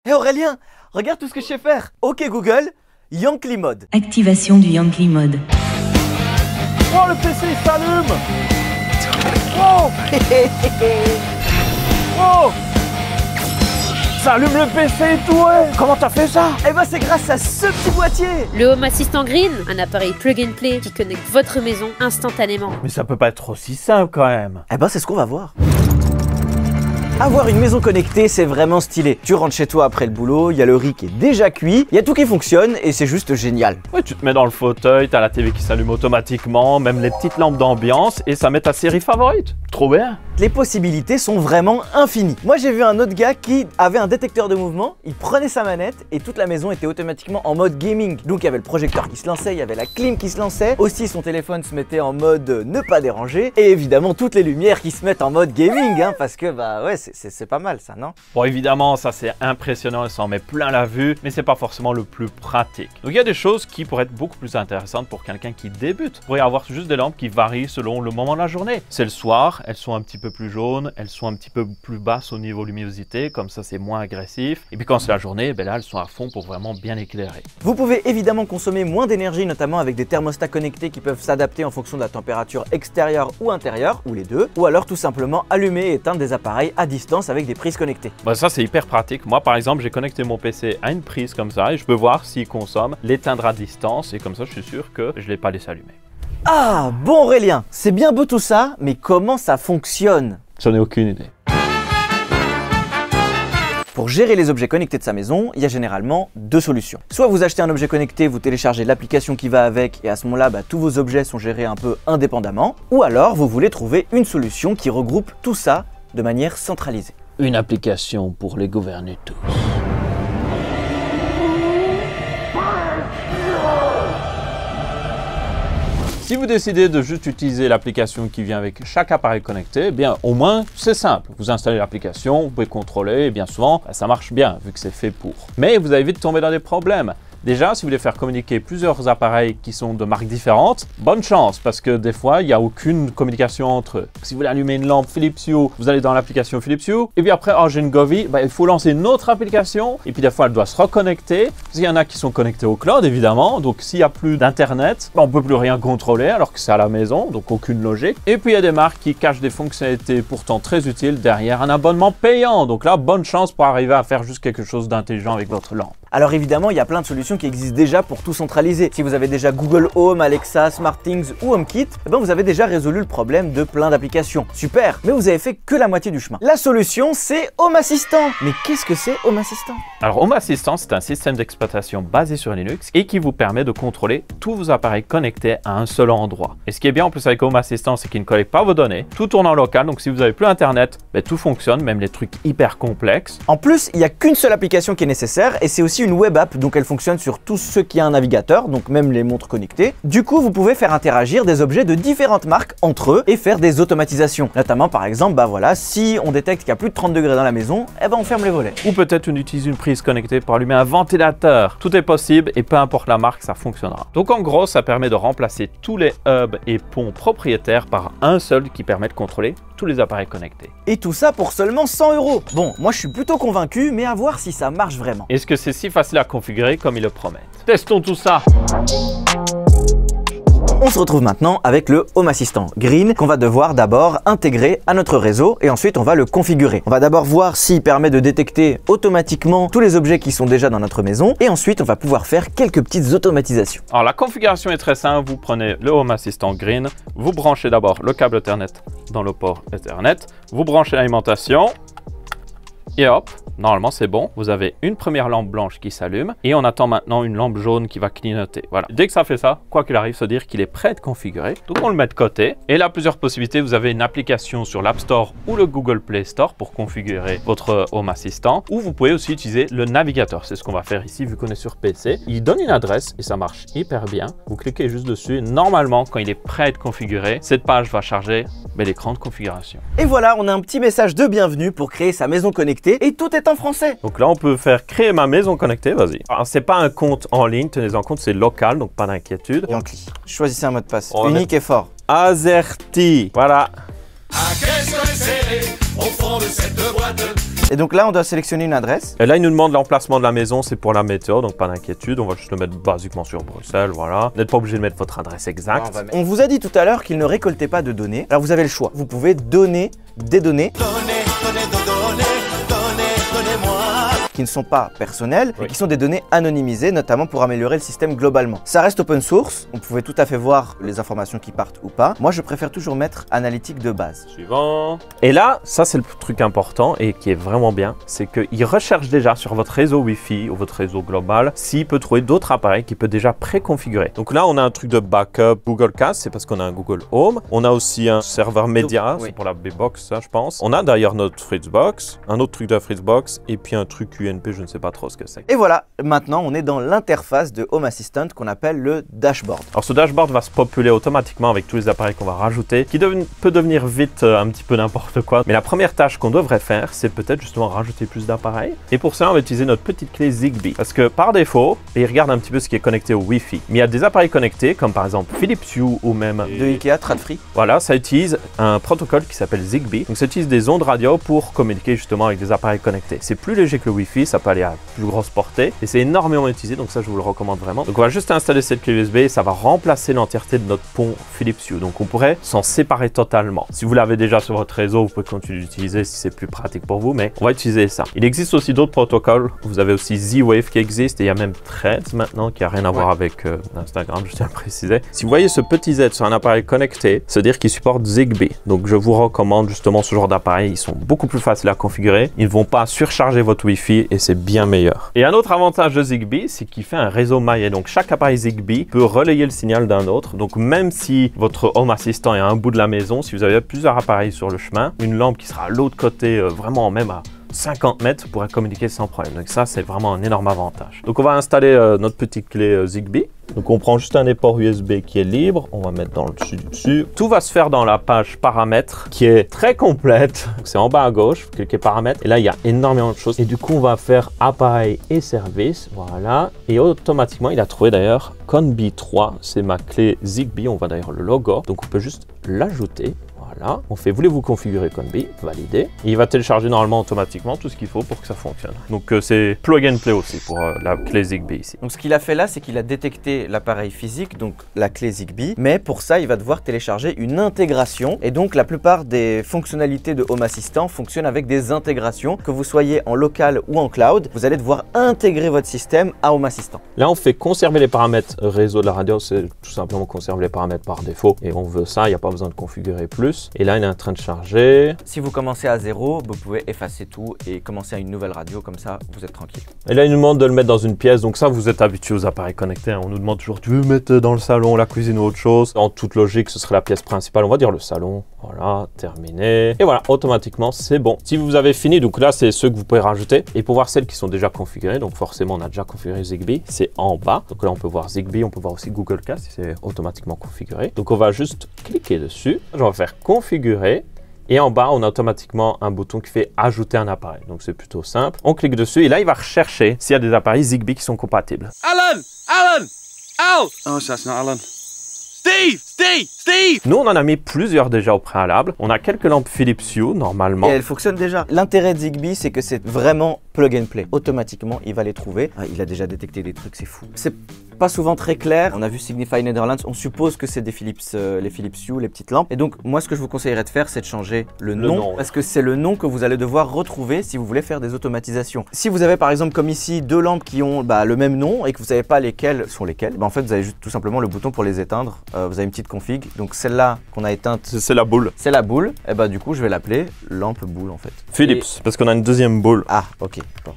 Hé Aurélien, regarde tout ce que je sais faire. Ok Google, Yankee Mode. Activation du Yankee Mode. Oh le PC il s'allume. Oh. Oh. Ça allume le PC et tout, ouais. Comment t'as fait ça? Eh ben c'est grâce à ce petit boîtier. Le Home Assistant Green, un appareil plug and play qui connecte votre maison instantanément. Mais ça peut pas être aussi simple quand même. Eh ben c'est ce qu'on va voir. Avoir une maison connectée, c'est vraiment stylé. Tu rentres chez toi après le boulot, il y a le riz qui est déjà cuit, il y a tout qui fonctionne et c'est juste génial. Ouais, tu te mets dans le fauteuil, t'as la TV qui s'allume automatiquement, même les petites lampes d'ambiance et ça met ta série favorite. Trop bien. Les possibilités sont vraiment infinies. Moi j'ai vu un autre gars qui avait un détecteur de mouvement, il prenait sa manette et toute la maison était automatiquement en mode gaming. Donc il y avait le projecteur qui se lançait, il y avait la clim qui se lançait, aussi son téléphone se mettait en mode ne pas déranger et évidemment toutes les lumières qui se mettent en mode gaming hein, parce que bah ouais c'est pas mal ça, non? Bon évidemment ça c'est impressionnant, ça en met plein la vue, mais c'est pas forcément le plus pratique. Donc il y a des choses qui pourraient être beaucoup plus intéressantes pour quelqu'un qui débute. Vous pourriez avoir juste des lampes qui varient selon le moment de la journée. C'est le soir, elles sont un petit peu plus jaunes, elles sont un petit peu plus basses au niveau luminosité, comme ça c'est moins agressif. Et puis quand c'est la journée, ben là elles sont à fond pour vraiment bien éclairer. Vous pouvez évidemment consommer moins d'énergie, notamment avec des thermostats connectés qui peuvent s'adapter en fonction de la température extérieure ou intérieure, ou les deux, ou alors tout simplement allumer et éteindre des appareils à distance avec des prises connectées. Bah ça c'est hyper pratique. Moi par exemple j'ai connecté mon PC à une prise comme ça et je peux voir s'il consomme, l'éteindre à distance et comme ça je suis sûr que je ne l'ai pas laissé allumer. Ah bon Aurélien, c'est bien beau tout ça, mais comment ça fonctionne? J'en ai aucune idée. Pour gérer les objets connectés de sa maison, il y a généralement deux solutions. Soit vous achetez un objet connecté, vous téléchargez l'application qui va avec et à ce moment-là, tous vos objets sont gérés un peu indépendamment. Ou alors vous voulez trouver une solution qui regroupe tout ça de manière centralisée. Une application pour les gouverner tous. Si vous décidez de juste utiliser l'application qui vient avec chaque appareil connecté, eh bien au moins c'est simple. Vous installez l'application, vous pouvez contrôler et bien souvent ça marche bien vu que c'est fait pour. Mais vous allez vite tomber dans des problèmes. Déjà, si vous voulez faire communiquer plusieurs appareils qui sont de marques différentes, bonne chance parce que des fois, il n'y a aucune communication entre eux. Si vous voulez allumer une lampe Philips Hue, vous allez dans l'application Philips Hue et puis après, oh j'ai une Govee, il faut lancer une autre application et puis des fois, elle doit se reconnecter. Il y en a qui sont connectés au cloud évidemment, donc s'il n'y a plus d'internet, on ne peut plus rien contrôler alors que c'est à la maison, donc aucune logique. Et puis il y a des marques qui cachent des fonctionnalités pourtant très utiles derrière un abonnement payant. Donc là, bonne chance pour arriver à faire juste quelque chose d'intelligent avec votre lampe. Alors évidemment, il y a plein de solutions qui existent déjà pour tout centraliser. Si vous avez déjà Google Home, Alexa, SmartThings ou HomeKit, vous avez déjà résolu le problème de plein d'applications. Super, mais vous avez fait que la moitié du chemin. La solution, c'est Home Assistant. Mais qu'est-ce que c'est Home Assistant? Alors Home Assistant, c'est un système d'exploitation basé sur Linux et qui vous permet de contrôler tous vos appareils connectés à un seul endroit. Et ce qui est bien en plus avec Home Assistant, c'est qu'il ne collecte pas vos données. Tout tourne en local, donc si vous n'avez plus Internet, tout fonctionne, même les trucs hyper complexes. En plus, il n'y a qu'une seule application qui est nécessaire et c'est aussi une web app, donc elle fonctionne sur tout ce qui a un navigateur, donc même les montres connectées. Du coup, vous pouvez faire interagir des objets de différentes marques entre eux et faire des automatisations. Notamment par exemple, si on détecte qu'il y a plus de 30 degrés dans la maison, on ferme les volets. Ou peut-être on utilise une prise connectée pour allumer un ventilateur. Tout est possible et peu importe la marque, ça fonctionnera. Donc en gros, ça permet de remplacer tous les hubs et ponts propriétaires par un seul qui permet de contrôler tous les appareils connectés. Et tout ça pour seulement 100 €. Bon, moi je suis plutôt convaincu, mais à voir si ça marche vraiment. Est-ce que c'est si facile à configurer comme ils le promettent? Testons tout ça. On se retrouve maintenant avec le Home Assistant Green qu'on va devoir d'abord intégrer à notre réseau et ensuite on va le configurer. On va d'abord voir s'il permet de détecter automatiquement tous les objets qui sont déjà dans notre maison et ensuite on va pouvoir faire quelques petites automatisations. Alors la configuration est très simple, vous prenez le Home Assistant Green, vous branchez d'abord le câble Ethernet dans le port Ethernet, vous branchez l'alimentation et hop, normalement c'est bon, vous avez une première lampe blanche qui s'allume et on attend maintenant une lampe jaune qui va clignoter. Voilà, dès que ça fait ça, quoi qu'il arrive, se dire qu'il est prêt à être configuré. Donc on le met de côté et là plusieurs possibilités, vous avez une application sur l'App Store ou le Google Play Store pour configurer votre Home Assistant ou vous pouvez aussi utiliser le navigateur, c'est ce qu'on va faire ici vu qu'on est sur PC. Il donne une adresse et ça marche hyper bien, vous cliquez juste dessus et normalement quand il est prêt à être configuré, cette page va charger l'écran de configuration. Et voilà, on a un petit message de bienvenue pour créer sa maison connectée et tout est en français. Donc là, on peut faire créer ma maison connectée, vas-y. Alors, c'est pas un compte en ligne, tenez-en compte, c'est local, donc pas d'inquiétude. Yankee. Choisissez un mot de passe unique et fort. Azerty, voilà. À qu'est-ce que c'est au fond de cette boîte? Et donc là, on doit sélectionner une adresse. Et là, il nous demande l'emplacement de la maison, c'est pour la météo, donc pas d'inquiétude. On va juste le mettre basiquement sur Bruxelles, voilà. Vous n'êtes pas obligé de mettre votre adresse exacte. On vous a dit tout à l'heure qu'il ne récoltait pas de données. Alors vous avez le choix. Vous pouvez donner des données. Qui ne sont pas personnelles, mais qui sont des données anonymisées, notamment pour améliorer le système globalement. Ça reste open source, on pouvait tout à fait voir les informations qui partent ou pas. Moi, je préfère toujours mettre analytique de base. Suivant. Et là, ça c'est le truc important et qui est vraiment bien, c'est qu'il recherche déjà sur votre réseau Wi-Fi ou votre réseau global s'il peut trouver d'autres appareils qu'il peut déjà préconfigurer. Donc là, on a un truc de backup Google Cast, c'est parce qu'on a un Google Home. On a aussi un serveur média, c'est pour la B-Box, ça je pense. On a d'ailleurs notre Fritzbox, un autre truc de Fritzbox et puis un truc UNP, je ne sais pas trop ce que c'est. Et voilà, maintenant on est dans l'interface de Home Assistant qu'on appelle le dashboard. Alors ce dashboard va se populer automatiquement avec tous les appareils qu'on va rajouter, qui peut devenir vite un petit peu n'importe quoi. Mais la première tâche qu'on devrait faire, c'est peut-être justement rajouter plus d'appareils. Et pour ça, on va utiliser notre petite clé Zigbee. Parce que par défaut, il regarde un petit peu ce qui est connecté au Wi-Fi. Mais il y a des appareils connectés, comme par exemple Philips Hue ou même de Ikea, Tradfri. Voilà, ça utilise un protocole qui s'appelle Zigbee. Donc ça utilise des ondes radio pour communiquer justement avec des appareils connectés. C'est plus léger que le Wi-Fi, ça peut aller à plus grosse portée et c'est énormément utilisé, donc ça je vous le recommande vraiment. Donc on va juste installer cette clé USB et ça va remplacer l'entièreté de notre pont Philips Hue. Donc on pourrait s'en séparer totalement. Si vous l'avez déjà sur votre réseau, vous pouvez continuer d'utiliser si c'est plus pratique pour vous, mais on va utiliser ça. Il existe aussi d'autres protocoles. Vous avez aussi Z-Wave qui existe et il y a même Threads maintenant qui a rien à voir avec Instagram, je tiens à le préciser. Si vous voyez ce petit Z sur un appareil connecté, c'est à dire qu'il supporte Zigbee. Donc je vous recommande justement ce genre d'appareils. Ils sont beaucoup plus faciles à configurer. Ils ne vont pas surcharger votre Wi-Fi et c'est bien meilleur. Et un autre avantage de Zigbee, c'est qu'il fait un réseau maillé. Donc chaque appareil Zigbee peut relayer le signal d'un autre. Donc même si votre Home Assistant est à un bout de la maison, si vous avez plusieurs appareils sur le chemin, une lampe qui sera à l'autre côté, vraiment même à 50 mètres, pourrait communiquer sans problème. Donc ça, c'est vraiment un énorme avantage. Donc on va installer notre petite clé Zigbee. Donc on prend juste un port USB qui est libre, on va mettre dans le dessus. Tout va se faire dans la page paramètres qui est très complète. C'est en bas à gauche, vous cliquez paramètres et là il y a énormément de choses. Et du coup on va faire appareil et service, voilà. Et automatiquement il a trouvé d'ailleurs Conbi 3, c'est ma clé Zigbee, on voit d'ailleurs le logo. Donc on peut juste l'ajouter. Voilà, on fait voulez-vous configurer Conbi, valider. Et il va télécharger normalement automatiquement tout ce qu'il faut pour que ça fonctionne. Donc c'est plug and play aussi pour la clé Zigbee ici. Donc ce qu'il a fait là, c'est qu'il a détecté l'appareil physique, donc la clé Zigbee, mais pour ça il va devoir télécharger une intégration. Et donc la plupart des fonctionnalités de Home Assistant fonctionnent avec des intégrations. Que vous soyez en local ou en cloud, vous allez devoir intégrer votre système à Home Assistant. Là on fait conserver les paramètres réseau de la radio, c'est tout simplement conserver les paramètres par défaut. Et on veut ça, il n'y a pas besoin de configurer plus. Et là, il est en train de charger. Si vous commencez à 0, vous pouvez effacer tout et commencer à une nouvelle radio, comme ça, vous êtes tranquille. Et là, il nous demande de le mettre dans une pièce. Donc ça, vous êtes habitué aux appareils connectés. On nous demande toujours, tu veux mettre dans le salon, la cuisine ou autre chose. En toute logique, ce serait la pièce principale. On va dire le salon. Voilà, terminé. Et voilà, automatiquement, c'est bon. Si vous avez fini, donc là, c'est ceux que vous pouvez rajouter. Et pour voir celles qui sont déjà configurées, donc forcément, on a déjà configuré Zigbee. C'est en bas. Donc là, on peut voir Zigbee. On peut voir aussi Google Cast si c'est automatiquement configuré. Donc on va juste cliquer dessus. Je vais faire configurer. Et en bas, on a automatiquement un bouton qui fait ajouter un appareil. Donc c'est plutôt simple. On clique dessus et là, il va rechercher s'il y a des appareils Zigbee qui sont compatibles. Alan! Alan! Al! Oh, that's not Alan. Steve! Nous, on en a mis plusieurs déjà au préalable. On a quelques lampes Philips Hue, normalement. Et elles fonctionnent déjà. L'intérêt de Zigbee, c'est que c'est vraiment plug and play. Automatiquement, il va les trouver. Ah, il a déjà détecté des trucs, c'est fou. C'est pas souvent très clair. On a vu Signify Netherlands. On suppose que c'est des Philips, les Philips Hue, les petites lampes. Et donc, moi, ce que je vous conseillerais de faire, c'est de changer le nom. Parce que c'est le nom que vous allez devoir retrouver si vous voulez faire des automatisations. Si vous avez, par exemple, comme ici, deux lampes qui ont le même nom et que vous savez pas lesquelles sont lesquelles, en fait, vous avez juste tout simplement le bouton pour les éteindre. Vous avez une petite config. Donc, celle-là qu'on a éteinte, c'est la boule. C'est la boule. Et du coup, je vais l'appeler lampe boule, en fait. Philips, parce qu'on a une deuxième boule. Ah, ok. Bon.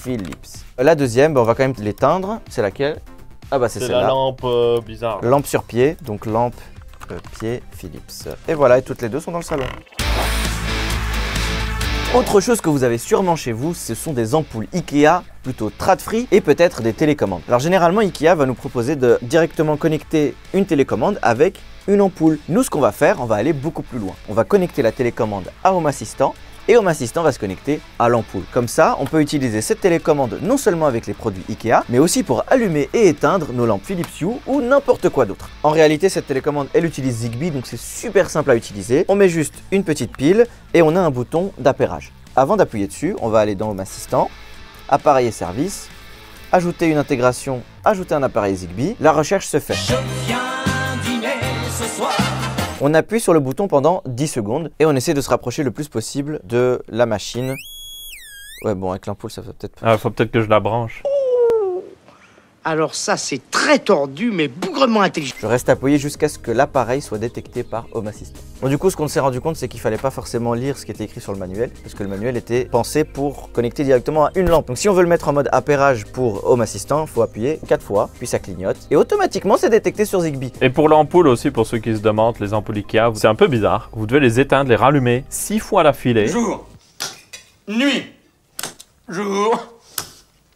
Philips. La deuxième, on va quand même l'éteindre. C'est laquelle? Ah bah c'est celle-là. C'est la lampe bizarre. Lampe sur pied, donc lampe pied Philips. Et voilà, et toutes les deux sont dans le salon. Autre chose que vous avez sûrement chez vous, ce sont des ampoules Ikea, plutôt Tradfri et peut-être des télécommandes. Alors généralement, Ikea va nous proposer de directement connecter une télécommande avec une ampoule. Nous, ce qu'on va faire, on va aller beaucoup plus loin. On va connecter la télécommande à Home Assistant. Et Home Assistant va se connecter à l'ampoule. Comme ça, on peut utiliser cette télécommande non seulement avec les produits Ikea, mais aussi pour allumer et éteindre nos lampes Philips Hue ou n'importe quoi d'autre. En réalité, cette télécommande, elle utilise Zigbee, donc c'est super simple à utiliser. On met juste une petite pile et on a un bouton d'appairage. Avant d'appuyer dessus, on va aller dans Home Assistant, appareil et services, ajouter une intégration, ajouter un appareil Zigbee. La recherche se fait. On appuie sur le bouton pendant 10 secondes et on essaie de se rapprocher le plus possible de la machine. Ouais, bon, avec l'ampoule, ça va peut-être pas. Ah, faut peut-être que je la branche. Alors ça, c'est très tordu, mais bougrement intelligent. Je reste appuyé jusqu'à ce que l'appareil soit détecté par Home Assistant. Bon, du coup, ce qu'on s'est rendu compte, c'est qu'il fallait pas forcément lire ce qui était écrit sur le manuel, parce que le manuel était pensé pour connecter directement à une lampe. Donc si on veut le mettre en mode appairage pour Home Assistant, il faut appuyer 4 fois, puis ça clignote, et automatiquement, c'est détecté sur Zigbee. Et pour l'ampoule aussi, pour ceux qui se demandent, les ampoules Ikea, c'est un peu bizarre. Vous devez les éteindre, les rallumer 6 fois d'affilée. Jour. Nuit. Jour.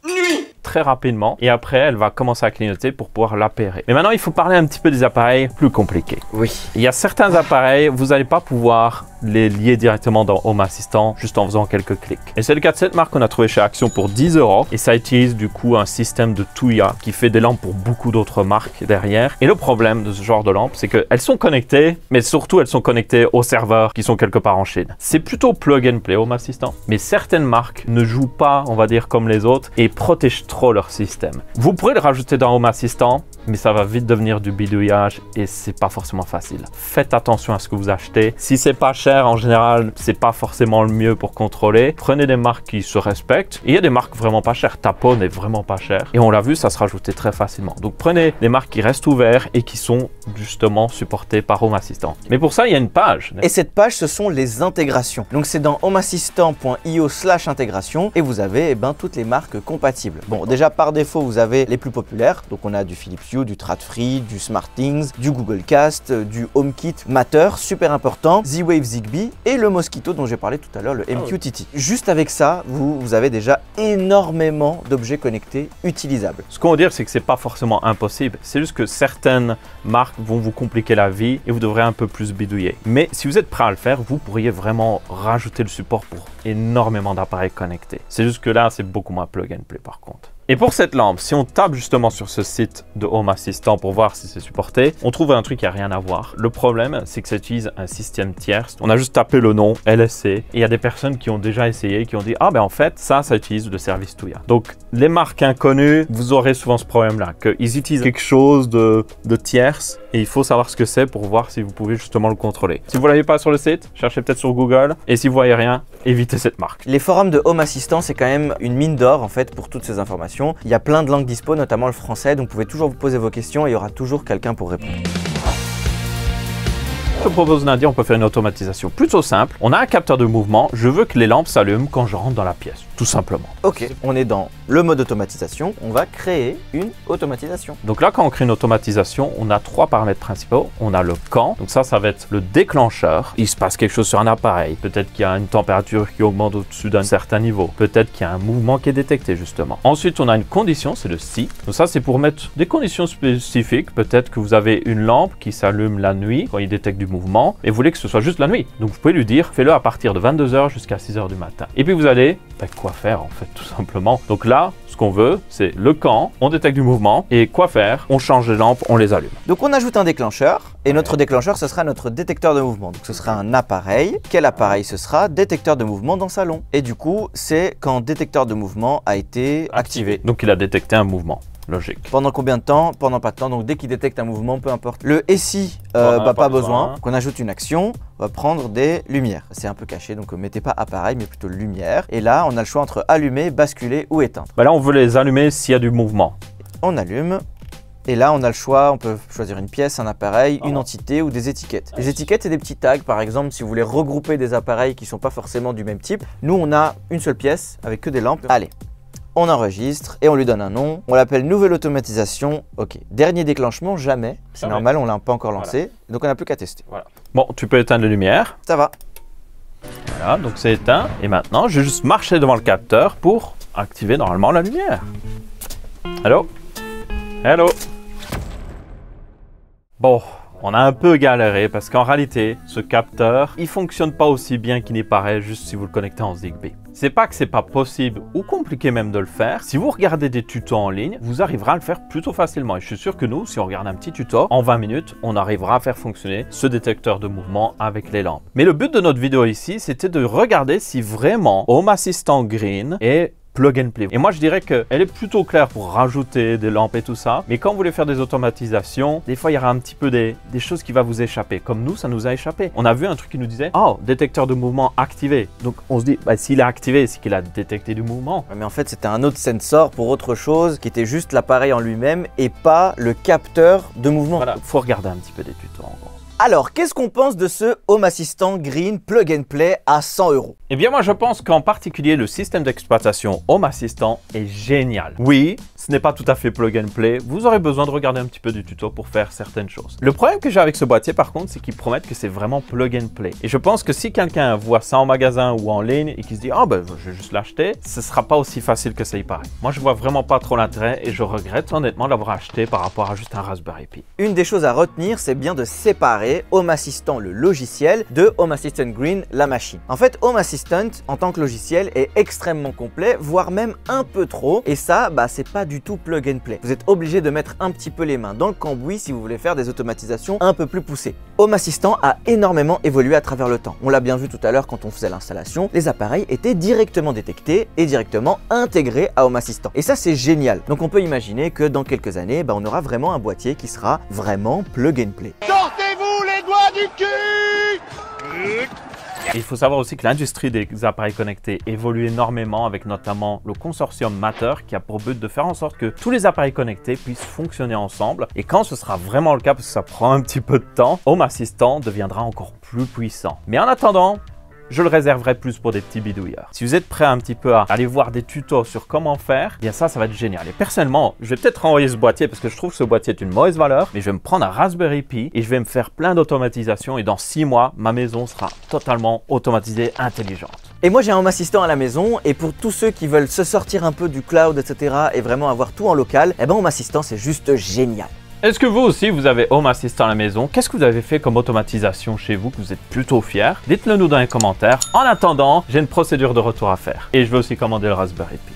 Nuit. Très rapidement, et après elle va commencer à clignoter pour pouvoir l'appairer. Mais maintenant il faut parler un petit peu des appareils plus compliqués. Oui. Il y a certains appareils, vous n'allez pas pouvoir les lier directement dans Home Assistant juste en faisant quelques clics. Et c'est le cas de cette marque qu'on a trouvé chez Action pour 10 €, et ça utilise du coup un système de Tuya qui fait des lampes pour beaucoup d'autres marques derrière. Et le problème de ce genre de lampes, c'est qu'elles sont connectées, mais surtout elles sont connectées aux serveurs qui sont quelque part en Chine. C'est plutôt plug and play Home Assistant, mais certaines marques ne jouent pas, on va dire, comme les autres et protègent trop leur système. Vous pourrez le rajouter dans Home Assistant, mais ça va vite devenir du bidouillage et c'est pas forcément facile. Faites attention à ce que vous achetez. Si c'est pas cher, en général, c'est pas forcément le mieux pour contrôler. Prenez des marques qui se respectent. Et il y a des marques vraiment pas chères. Tapon est vraiment pas cher. Et on l'a vu, ça se rajoutait très facilement. Donc prenez des marques qui restent ouvertes et qui sont justement supportées par Home Assistant. Mais pour ça, il y a une page. Et cette page, ce sont les intégrations. Donc c'est dans homeassistant.io/intégration et vous avez toutes les marques compatibles. Bon, déjà par défaut, vous avez les plus populaires. Donc on a du Philips Hue, du Tradfree, du SmartThings, du Google Cast, du HomeKit Matter, super important, Z-Wave Zigbee et le Mosquito dont j'ai parlé tout à l'heure, le MQTT. Juste avec ça, vous avez déjà énormément d'objets connectés utilisables. Ce qu'on veut dire, c'est que c'est pas forcément impossible. C'est juste que certaines marques vont vous compliquer la vie et vous devrez un peu plus bidouiller. Mais si vous êtes prêt à le faire, vous pourriez vraiment rajouter le support pour énormément d'appareils connectés. C'est juste que là, c'est beaucoup moins plug and play par contre. Et pour cette lampe, si on tape justement sur ce site de Home Assistant pour voir si c'est supporté, on trouve un truc qui n'a rien à voir. Le problème, c'est que ça utilise un système tierce. On a juste tapé le nom, LSC, et il y a des personnes qui ont déjà essayé, qui ont dit « Ah ben en fait, ça utilise le service Tuya ». Donc les marques inconnues, vous aurez souvent ce problème-là, qu'ils utilisent quelque chose de tierce, et il faut savoir ce que c'est pour voir si vous pouvez justement le contrôler. Si vous ne l'avez pas sur le site, cherchez peut-être sur Google, et si vous voyez rien, évitez cette marque. Les forums de Home Assistant, c'est quand même une mine d'or en fait pour toutes ces informations. Il y a plein de langues dispo, notamment le français, donc vous pouvez toujours vous poser vos questions et il y aura toujours quelqu'un pour répondre. Je te propose, Nadia, on peut faire une automatisation plutôt simple. On a un capteur de mouvement, je veux que les lampes s'allument quand je rentre dans la pièce, tout simplement. Ok, on est dans le mode automatisation, on va créer une automatisation. Donc là, quand on crée une automatisation, on a 3 paramètres principaux. On a le quand, donc ça va être le déclencheur. Il se passe quelque chose sur un appareil, peut-être qu'il y a une température qui augmente au-dessus d'un certain niveau, peut-être qu'il y a un mouvement qui est détecté justement. Ensuite, on a une condition, c'est le si. Donc ça, c'est pour mettre des conditions spécifiques. Peut-être que vous avez une lampe qui s'allume la nuit quand il détecte du mouvement et vous voulez que ce soit juste la nuit. Donc vous pouvez lui dire, fais-le à partir de 22 h jusqu'à 6 h du matin. Et puis vous allez, quoi faire en fait, tout simplement. Donc là, ce qu'on veut, c'est le quand, on détecte du mouvement, et quoi faire, on change les lampes, on les allume. Donc on ajoute un déclencheur, et notre déclencheur, ce sera notre détecteur de mouvement. Donc ce sera un appareil. Quel appareil ce sera? Détecteur de mouvement dans salon. Et du coup, c'est quand détecteur de mouvement a été activé. Donc il a détecté un mouvement. Logique. Pendant combien de temps? Pendant pas de temps. Donc dès qu'il détecte un mouvement, peu importe. Le SI, pas besoin. Qu'on ajoute une action, on va prendre des lumières. C'est un peu caché, donc mettez pas appareil, mais plutôt lumière. Et là, on a le choix entre allumer, basculer ou éteindre. Bah là, on veut les allumer s'il y a du mouvement. On allume. Et là, on a le choix, on peut choisir une pièce, un appareil, une entité ou des étiquettes. Les étiquettes, c'est des petits tags, par exemple, si vous voulez regrouper des appareils qui ne sont pas forcément du même type. Nous, on a une seule pièce avec que des lampes. Allez, on enregistre et on lui donne un nom. On l'appelle nouvelle automatisation. Ok, dernier déclenchement, jamais. C'est normal, on ne l'a pas encore lancé. Voilà. Donc, on n'a plus qu'à tester. Voilà. Bon, tu peux éteindre les lumières. Ça va. Voilà, donc c'est éteint. Et maintenant, je vais juste marcher devant le capteur pour activer normalement la lumière. Allô? Hello? Bon, On a un peu galéré parce qu'en réalité, ce capteur, il fonctionne pas aussi bien qu'il n'y paraît juste si vous le connectez en Zigbee. C'est pas que c'est pas possible ou compliqué même de le faire. Si vous regardez des tutos en ligne, vous arriverez à le faire plutôt facilement. Et je suis sûr que nous, si on regarde un petit tuto, en 20 minutes, on arrivera à faire fonctionner ce détecteur de mouvement avec les lampes. Mais le but de notre vidéo ici, c'était de regarder si vraiment Home Assistant Green est plug and play. Et moi, je dirais qu'elle est plutôt claire pour rajouter des lampes et tout ça. Mais quand vous voulez faire des automatisations, des fois, il y aura un petit peu des choses qui vont vous échapper. Comme nous, ça nous a échappé. On a vu un truc qui nous disait « Oh, détecteur de mouvement activé ». Donc, on se dit bah, s'il est activé, c'est qu'il a détecté du mouvement. Mais en fait, c'était un autre sensor pour autre chose qui était juste l'appareil en lui-même et pas le capteur de mouvement. Voilà, faut regarder un petit peu des tutos en gros. Alors, qu'est-ce qu'on pense de ce Home Assistant Green Plug and Play à 100 €? Eh bien, moi, je pense qu'en particulier, le système d'exploitation Home Assistant est génial. Oui, ce n'est pas tout à fait plug and play. Vous aurez besoin de regarder un petit peu du tuto pour faire certaines choses. Le problème que j'ai avec ce boîtier, par contre, c'est qu'ils promettent que c'est vraiment plug and play. Et je pense que si quelqu'un voit ça en magasin ou en ligne et qui se dit « Ah, ben, je vais juste l'acheter », ce sera pas aussi facile que ça y paraît. Moi, je vois vraiment pas trop l'intérêt et je regrette honnêtement l'avoir acheté par rapport à juste un Raspberry Pi. Une des choses à retenir, c'est bien de séparer Home Assistant, le logiciel, de Home Assistant Green, la machine. En fait, Home Assistant, en tant que logiciel, est extrêmement complet, voire même un peu trop. Et ça, bah, c'est pas du tout plug and play. Vous êtes obligé de mettre un petit peu les mains dans le cambouis si vous voulez faire des automatisations un peu plus poussées. Home Assistant a énormément évolué à travers le temps. On l'a bien vu tout à l'heure quand on faisait l'installation, les appareils étaient directement détectés et directement intégrés à Home Assistant. Et ça, c'est génial. Donc on peut imaginer que dans quelques années, bah, on aura vraiment un boîtier qui sera vraiment plug and play. Sortez-vous les doigts du cul! Et il faut savoir aussi que l'industrie des appareils connectés évolue énormément avec notamment le consortium Matter qui a pour but de faire en sorte que tous les appareils connectés puissent fonctionner ensemble. Et quand ce sera vraiment le cas, parce que ça prend un petit peu de temps, Home Assistant deviendra encore plus puissant. Mais en attendant, je le réserverai plus pour des petits bidouilleurs. Si vous êtes prêt un petit peu à aller voir des tutos sur comment faire, eh bien ça va être génial. Et personnellement, je vais peut-être renvoyer ce boîtier parce que je trouve que ce boîtier est une mauvaise valeur, mais je vais me prendre un Raspberry Pi et je vais me faire plein d'automatisation et dans 6 mois, ma maison sera totalement automatisée, intelligente. Et moi j'ai un Home Assistant à la maison et pour tous ceux qui veulent se sortir un peu du cloud, etc. et vraiment avoir tout en local, eh ben Home Assistant c'est juste génial. Est-ce que vous aussi, vous avez Home Assistant à la maison? Qu'est-ce que vous avez fait comme automatisation chez vous que vous êtes plutôt fiers? Dites-le nous dans les commentaires. En attendant, j'ai une procédure de retour à faire. Et je vais aussi commander le Raspberry Pi.